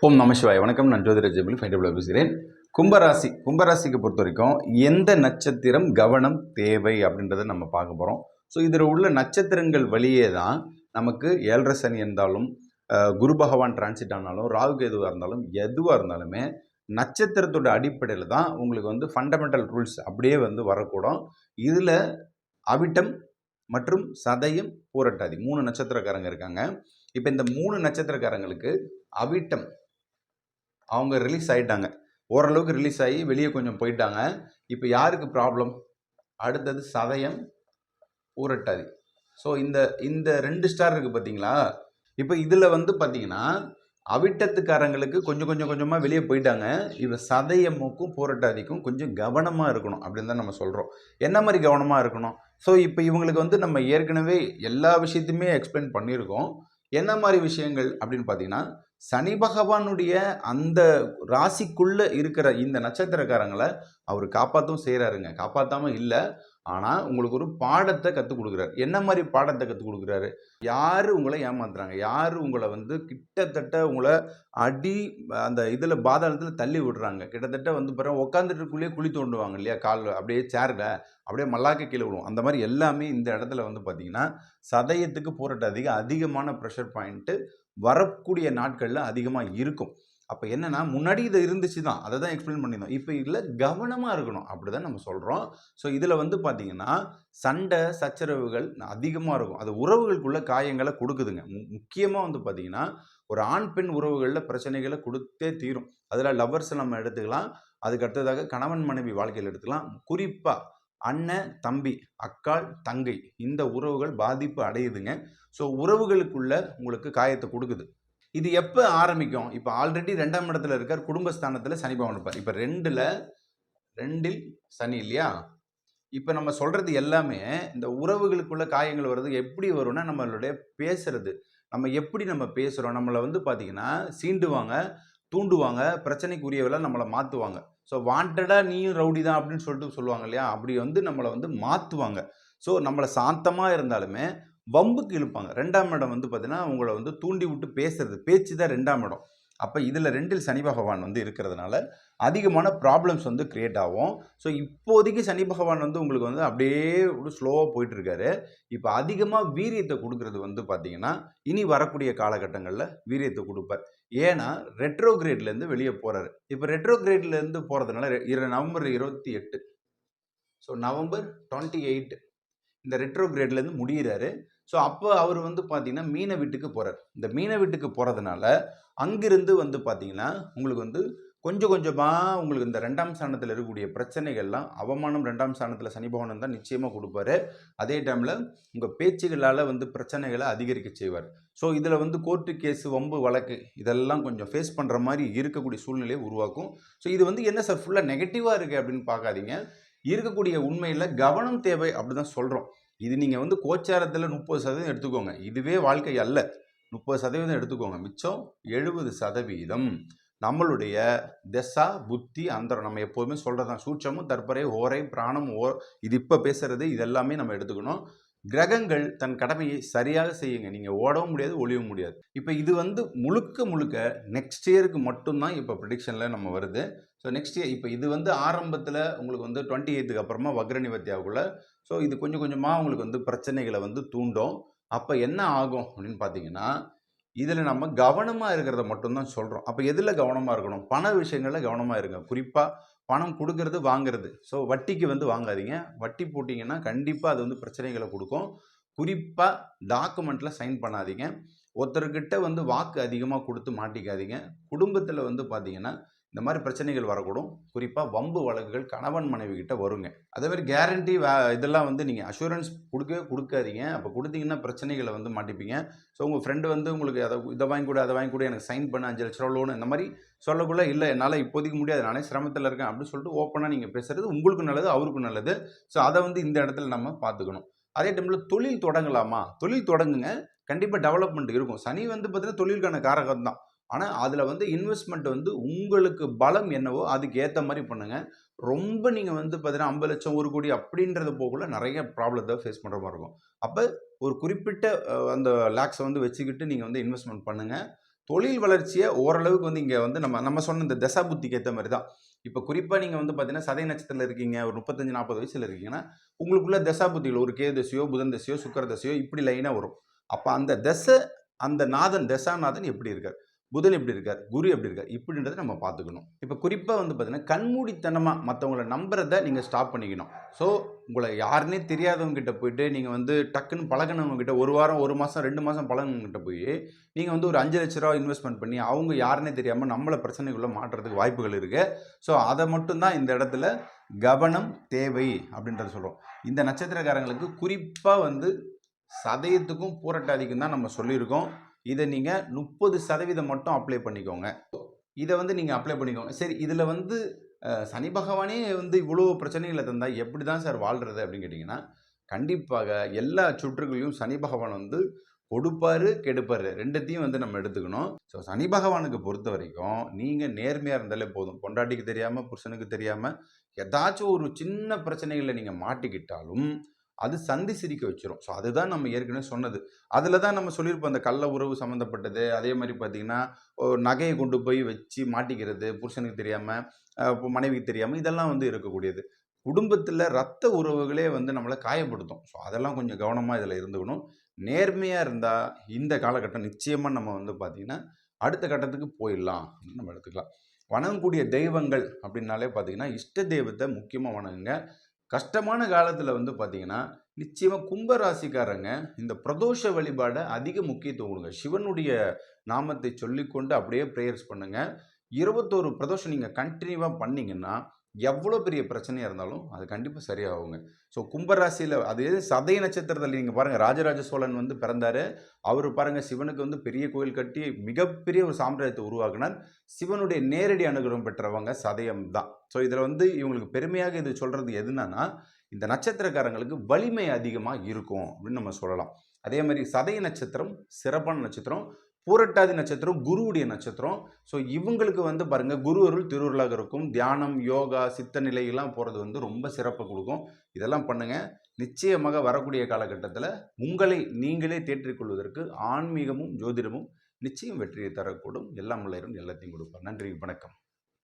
ஓம் நம சிவாய. வணக்கம். நான் ஜோதிட ஜெபில் ஃபைண்டபிள் பேசுகிறேன். கும்பராசிக்கு பொறுத்த வரைக்கும் எந்த நட்சத்திரம் கவனம் தேவை அப்படின்றத நம்ம பார்க்க போகிறோம். ஸோ இதில் உள்ள நட்சத்திரங்கள் வழியே தான் நமக்கு 7.5 சனி இருந்தாலும், குரு பகவான் டிரான்சிட் ஆனாலும், ராகு எதுவாக இருந்தாலும், எதுவாக இருந்தாலுமே நட்சத்திரத்தோட அடிப்படையில் தான் உங்களுக்கு ஃபண்டமெண்டல் ரூல்ஸ் அப்படியே வரக்கூடும். இதில் அவிட்டம் மற்றும் சதயம், பூரட்டாதி 3 நட்சத்திரக்காரங்க இருக்காங்க. இப்போ இந்த 3 நட்சத்திரக்காரங்களுக்கு அவிட்டம் அவங்க ரிலீஸ் ஆகிட்டாங்க, ஓரளவுக்கு ரிலீஸ் ஆகி வெளியே கொஞ்சம் போயிட்டாங்க. இப்போ யாருக்கு ப்ராப்ளம்? அடுத்தது சதயம், பூரட்டாதி. ஸோ இந்த 2 ஸ்டார் இருக்குது பார்த்தீங்களா? இப்போ இதில் பார்த்தீங்கன்னா அவிட்டத்துக்காரங்களுக்கு கொஞ்சமாக வெளியே போயிட்டாங்க. இப்போ சதயமுக்கும் பூரட்டாதிக்கும் கொஞ்சம் கவனமாக இருக்கணும் அப்படின்னு தான் நம்ம சொல்கிறோம். என்ன மாதிரி கவனமாக இருக்கணும்? ஸோ இப்போ இவங்களுக்கு நம்ம ஏற்கனவே எல்லா விஷயத்தையுமே எக்ஸ்பிளைன் பண்ணியிருக்கோம். என்ன மாதிரி விஷயங்கள் அப்படின்னு பார்த்தீங்கன்னா, சனி பகவானுடைய அந்த ராசிக்குள்ளே இருக்கிற இந்த நட்சத்திரக்காரங்களை அவர் காப்பாற்றவும் செய்கிறாருங்க, காப்பாற்றாமல் இல்லை. ஆனால் உங்களுக்கு ஒரு பாடத்தை கற்றுக் கொடுக்குறாரு. என்ன மாதிரி பாடத்தை கற்றுக் கொடுக்குறாரு? யார் உங்களை ஏமாத்துறாங்க, யார் உங்களை கிட்டத்தட்ட உங்களை அந்த இதில் பாதாளத்தில் தள்ளி விடுறாங்க, கிட்டத்தட்ட பிறகு உட்காந்துட்டுக்குள்ளேயே குழி தோண்டுவாங்க இல்லையா, காலில் அப்படியே சேரில் அப்படியே மல்லாக்க கீழே விடுவோம். அந்த மாதிரி எல்லாமே இந்த இடத்துல பார்த்தீங்கன்னா சதயத்துக்கு பூரட்டாதிக்கு அதிகமான ப்ரெஷர் பாயிண்ட்டு வரக்கூடிய நாட்களில் அதிகமாக இருக்கும். அப்போ என்னென்னா, முன்னாடி இது இருந்துச்சு தான், அதை தான் எக்ஸ்பிளைன் பண்ணியிருந்தோம். இப்போ இதில் கவனமாக இருக்கணும் அப்படி தான் நம்ம சொல்கிறோம். ஸோ இதில் பார்த்தீங்கன்னா சண்டை சச்சரவுகள் அதிகமாக இருக்கும். அது உறவுகளுக்குள்ள காயங்களை கொடுக்குதுங்க. முக்கியமாக பார்த்தீங்கன்னா ஒரு ஆண் பெண் உறவுகளில் பிரச்சனைகளை கொடுத்தே தீரும். அதில் லவ்வர்ஸை நம்ம எடுத்துக்கலாம், அதுக்கு அடுத்ததாக கணவன் மனைவி வாழ்க்கையில் எடுத்துக்கலாம். குறிப்பாக அண்ணன் தம்பி, அக்காள் தங்கை, இந்த உறவுகள் பாதிப்பு அடையுதுங்க. ஸோ உறவுகளுக்குள்ள உங்களுக்கு காயத்தை கொடுக்குது. இது எப்போ ஆரம்பிக்கும்? இப்போ ஆல்ரெடி 2ஆம் இடத்துல இருக்கார், குடும்பஸ்தானத்தில் சனி பகவான் இருப்பார். இப்போ 2இல் சனி இல்லையா? இப்போ நம்ம சொல்கிறது எல்லாமே இந்த உறவுகளுக்குள்ள காயங்கள் வர்றது எப்படி வரும்னா, நம்மளுடைய பேசுறது, நம்ம எப்படி நம்ம பேசுகிறோம், நம்மளை பார்த்தீங்கன்னா சீண்டுவாங்க, தூண்டுவாங்க, பிரச்சனைக்குரியவெல்லாம் நம்மளை மாற்றுவாங்க. ஸோ வாண்டடாக நீயும் ரவுடி தான் அப்படின்னு சொல்லுவாங்க இல்லையா? அப்படி நம்மளை மாற்றுவாங்க. ஸோ நம்மளை சாந்தமாக இருந்தாலுமே வம்புக்கு இழுப்பாங்க. 2ஆம் இடம் பார்த்தீங்கன்னா உங்களை தூண்டி விட்டு பேசுறது, பேச்சு தான் 2ஆம் இடம். அப்போ இதில் 2இல் சனி பகவான் இருக்கிறதுனால அதிகமான ப்ராப்ளம்ஸ் கிரியேட் ஆகும். ஸோ இப்போதைக்கு சனி பகவான் உங்களுக்கு அப்படியே ஸ்லோவாக போயிட்டுருக்காரு. இப்போ அதிகமாக வீரியத்தை கொடுக்குறது பார்த்தீங்கன்னா இனி வரக்கூடிய காலகட்டங்களில் வீரியத்தை கொடுப்பார். ஏன்னா ரெட்ரோகிரேட்லேருந்து வெளியே போகிறாரு. இப்போ ரெட்ரோகிரேட்லேருந்து போகிறதுனால நவம்பர் 28, ஸோ நவம்பர் 28 இந்த ரெட்ரோகிரேட்லேருந்து முடிகிறாரு. ஸோ அப்போ அவர் பார்த்தீங்கன்னா மீன வீட்டுக்கு போகிறார். இந்த மீன வீட்டுக்கு போகிறதுனால அங்கிருந்து பார்த்தீங்கன்னா உங்களுக்கு கொஞ்சம் கொஞ்சமாக உங்களுக்கு இந்த 2ஆம் ஸ்தானத்தில் இருக்கக்கூடிய பிரச்சனைகள்லாம், அவமானம் 2ஆம் ஸ்தானத்தில் சனி பகவான் தான் நிச்சயமாக கொடுப்பாரு. அதே டைமில் உங்கள் பேச்சுகளால் பிரச்சனைகளை அதிகரிக்க செய்வார். ஸோ இதில் கோர்ட்டு கேஸு, வம்பு வழக்கு இதெல்லாம் கொஞ்சம் ஃபேஸ் பண்ணுற மாதிரி இருக்கக்கூடிய சூழ்நிலையை உருவாக்கும். ஸோ இது என்ன சார் ஃபுல்லாக நெகட்டிவாக இருக்குது அப்படின்னு பார்க்காதீங்க. இருக்கக்கூடிய உண்மையில் கவனம் தேவை அப்படி தான் சொல்கிறோம். இது நீங்கள் கோச்சாரத்தில் 30% எடுத்துக்கோங்க, இதுவே வாழ்க்கை அல்ல. 30% எடுத்துக்கோங்க, மிச்சம் 70% நம்மளுடைய தசா புத்தி அந்தரம். நம்ம எப்போதுமே சொல்கிறதான் சூட்சமும் தற்பரை ஓரை பிராணம் இது இப்போ பேசுகிறது இதெல்லாமே நம்ம எடுத்துக்கணும். கிரகங்கள் தன் கடமையை சரியாக செய்யுங்க. நீங்கள் ஓடவும் முடியாது, ஒளியவும் முடியாது. இப்போ இது முழுக்க நெக்ஸ்ட் இயருக்கு மட்டும்தான் இப்போ ப்ரிடிக்ஷனில் நம்ம வருது. ஸோ நெக்ஸ்ட் இயர் இப்போ இது ஆரம்பத்தில் உங்களுக்கு 28க்கு அப்புறமா வக்ர நிவர்த்தி ஆகக்குள்ள, ஸோ இது கொஞ்சம் கொஞ்சமாக உங்களுக்கு பிரச்சனைகளை தூண்டும். அப்போ என்ன ஆகும் அப்படின்னு பார்த்தீங்கன்னா, இதில் நம்ம கவனமாக இருக்கிறத மட்டும்தான் சொல்கிறோம். அப்போ எதில் கவனமாக இருக்கணும்? பண விஷயங்களில் கவனமாக இருங்க. குறிப்பாக பணம் கொடுக்கறது வாங்கிறது. ஸோ வட்டிக்கு வாங்காதீங்க. வட்டி போட்டிங்கன்னா கண்டிப்பாக அது பிரச்சனைகளை கொடுக்கும். குறிப்பாக டாக்குமெண்ட்டில் சைன் பண்ணாதீங்க. ஒருத்தர்கிட்ட வாக்கு அதிகமாக கொடுத்து மாட்டிக்காதீங்க. குடும்பத்தில் பார்த்தீங்கன்னா இந்த மாதிரி பிரச்சனைகள் வரக்கூடும். குறிப்பாக வம்பு வழக்குகள் கணவன் மனைவி கிட்ட வருங்க. அதே மாதிரி கேரண்டி இதெல்லாம் நீங்கள் அஷூரன்ஸ் கொடுக்காதீங்க. அப்போ கொடுத்தீங்கன்னா பிரச்சனைகளை மாட்டிப்பீங்க. ஸோ உங்கள் ஃப்ரெண்டு உங்களுக்கு இதை வாங்கி கொடு, அதை வாங்கி கொடு, எனக்கு சைன் பண்ண 5 லட்ச ரூபா லோனு, இந்த மாதிரி சொல்லக்குள்ள இல்லை என்னால் இப்போதைக்கு முடியாது, நானே சிரமத்தில் இருக்கேன் அப்படின்னு சொல்லிட்டு ஓப்பனாக நீங்கள் பேசுகிறது உங்களுக்கும் நல்லது, அவருக்கும் நல்லது. ஸோ அதை இந்த இடத்துல நம்ம பார்த்துக்கணும். அதே டைமில் தொழில் தொடங்கலாமா? தொழில் தொடங்குங்க, கண்டிப்பாக டெவலப்மெண்ட் இருக்கும். சனி பார்த்தீங்கன்னா தொழிலுக்கான காரகம் தான். ஆனால் அதில் இன்வெஸ்ட்மெண்ட் உங்களுக்கு பலம் என்னவோ அதுக்கு ஏற்ற மாதிரி பண்ணுங்கள். ரொம்ப நீங்கள் பார்த்தீங்கன்னா 50 லட்சம் 1 கோடி அப்படின்றது போகல நிறைய ப்ராப்ளத்தை ஃபேஸ் பண்ணுற மாதிரி இருக்கும். அப்போ ஒரு குறிப்பிட்ட அந்த லேக்ஸை வச்சுக்கிட்டு நீங்கள் இன்வெஸ்ட்மெண்ட் பண்ணுங்கள். தொழில் வளர்ச்சியை ஓரளவுக்கு வந்து இங்கே வந்து நம்ம சொன்ன இந்த தசா புத்திக்கு ஏற்ற மாதிரி தான். இப்போ குறிப்பாக நீங்கள் வந்து பார்த்தீங்கன்னா சதய நட்சத்திரத்தில் இருக்கீங்க, ஒரு 35-40 வயசில் இருக்கீங்கன்னா உங்களுக்குள்ள தசா புத்திகள் ஒரு கேது தசையோ புதன் தசையோ சுக்கிர தசையோ இப்படி லைனாக வரும். அப்போ அந்த தசை அந்த நாதன் தசாநாதன் எப்படி இருக்கார், புதன் எப்படி இருக்கார், குரு எப்படி இருக்கார், இப்படின்றத நம்ம பார்த்துக்கணும். இப்போ குறிப்பாக வந்து பார்த்தீங்கன்னா கண்மூடித்தனமாக மற்றவங்கள நம்புறதை நீங்கள் ஸ்டாப் பண்ணிக்கணும். ஸோ உங்களை யாருன்னே தெரியாதவங்க கிட்ட போயிட்டு நீங்கள் வந்து டக்குன்னு பழகினவங்க கிட்ட 1 வாரம் 1 மாதம் 2 மாதம் பழகினவங்கிட்ட போய் நீங்கள் வந்து ஒரு 5 லட்ச ரூபா இன்வெஸ்ட்மெண்ட் பண்ணி அவங்க யாருன்னே தெரியாமல் நம்மளை பிரச்சனைக்குள்ளே மாட்டுறதுக்கு வாய்ப்புகள் இருக்குது. ஸோ அதை மட்டும்தான் இந்த இடத்துல கவனம் தேவை அப்படின்றத சொல்கிறோம். இந்த நட்சத்திரக்காரங்களுக்கு குறிப்பாக வந்து சதயத்துக்கும் பூரட்டாதிக்கும் தான் நம்ம சொல்லியிருக்கோம். இதை நீங்கள் 30% மட்டும் அப்ளை பண்ணிக்கோங்க. இதை வந்து நீங்கள் அப்ளை பண்ணிக்கோங்க. சரி, இதில் வந்து சனி பகவானே வந்து இவ்வளோ பிரச்சனைகளை தந்தால் எப்படி தான் சார் வாழ்கிறது அப்படின்னு கேட்டிங்கன்னா, கண்டிப்பாக எல்லா சுற்றுகளையும் சனி பகவான் வந்து கொடுப்பாரு, கெடுப்பாரு, ரெண்டுத்தையும் வந்து நம்ம எடுத்துக்கணும். ஸோ சனி பகவானுக்கு பொறுத்த வரைக்கும் நீங்கள் நேர்மையாக இருந்தாலே போதும். பொண்டாட்டிக்கு தெரியாமல், புருஷனுக்கு தெரியாமல் ஏதாச்சும் ஒரு சின்ன பிரச்சனைகளில் நீங்கள் மாட்டிக்கிட்டாலும் அது சந்தி சிரிக்க வச்சிரும். ஸோ அதுதான் நம்ம ஏற்கனவே சொன்னது. அதில் தான் நம்ம சொல்லியிருப்போம், அந்த கள்ள உறவு சம்மந்தப்பட்டது. அதே மாதிரி பார்த்தீங்கன்னா, நகையை கொண்டு போய் வச்சு மாட்டிக்கிறது, புருஷனுக்கு தெரியாமல், மனைவிக்கு தெரியாமல், இதெல்லாம் வந்து இருக்கக்கூடியது. குடும்பத்தில் ரத்த உறவுகளே வந்து நம்மளை காயப்படுத்தும். ஸோ அதெல்லாம் கொஞ்சம் கவனமாக இதில் இருந்துக்கணும். நேர்மையாக இருந்தால் இந்த காலகட்டம் நிச்சயமாக நம்ம வந்து பார்த்திங்கன்னா அடுத்த கட்டத்துக்கு போயிடலாம் அப்படின்னு நம்ம எடுத்துக்கலாம். வணங்கக்கூடிய தெய்வங்கள் அப்படின்னாலே பார்த்திங்கன்னா இஷ்ட தெய்வத்தை முக்கியமாக வணங்குங்க. கஷ்டமான காலத்தில் வந்து பார்த்தீங்கன்னா நிச்சயமாக கும்பராசிக்காரங்க இந்த பிரதோஷ வழிபாடை அதிக முக்கியத்துவம் கொடுங்க. சிவனுடைய நாமத்தை சொல்லிக்கொண்டு அப்படியே ப்ரேயர்ஸ் பண்ணுங்கள். 21 பிரதோஷம் நீங்கள் கண்டினியூவாக பண்ணிங்கன்னா எவ்வளோ பெரிய பிரச்சனையாக இருந்தாலும் அது கண்டிப்பாக சரியாகுங்க. ஸோ கும்பராசியில் அது சதய நட்சத்திரத்தில் நீங்கள் பாருங்கள், ராஜராஜ சோழன் வந்து பிறந்தார். அவர் பாருங்கள் சிவனுக்கு வந்து பெரிய கோயில் கட்டி மிகப்பெரிய ஒரு சாம்ராஜ்யத்தை உருவாக்கினார். சிவனுடைய நேரடி அனுகிரகம் பெற்றவங்க சதயம் தான். ஸோ இதில் வந்து இவங்களுக்கு பெருமையாக இது சொல்கிறது எதுனா, இந்த நட்சத்திரக்காரங்களுக்கு வலிமை அதிகமாக இருக்கும் அப்படின்னு நம்ம சொல்லலாம். அதே மாதிரி சதய நட்சத்திரம் சிறப்பான நட்சத்திரம். பூரட்டாதி நட்சத்திரம் குருவுடைய நட்சத்திரம். ஸோ இவங்களுக்கு வந்து பாருங்கள் குரு அருள் திருவுருளாக இருக்கும். தியானம், யோகா, சித்த நிலையெல்லாம் போகிறது வந்து ரொம்ப சிறப்பை கொடுக்கும். இதெல்லாம் பண்ணுங்கள். நிச்சயமாக வரக்கூடிய காலகட்டத்தில் உங்களை நீங்களே தேற்றிக்கொள்வதற்கு ஆன்மீகமும் ஜோதிடமும் நிச்சயம் வெற்றியை தரக்கூடும். எல்லாம் வல்ல இறைவன் எல்லாத்தையும் கொடுப்பார். நன்றி, வணக்கம்.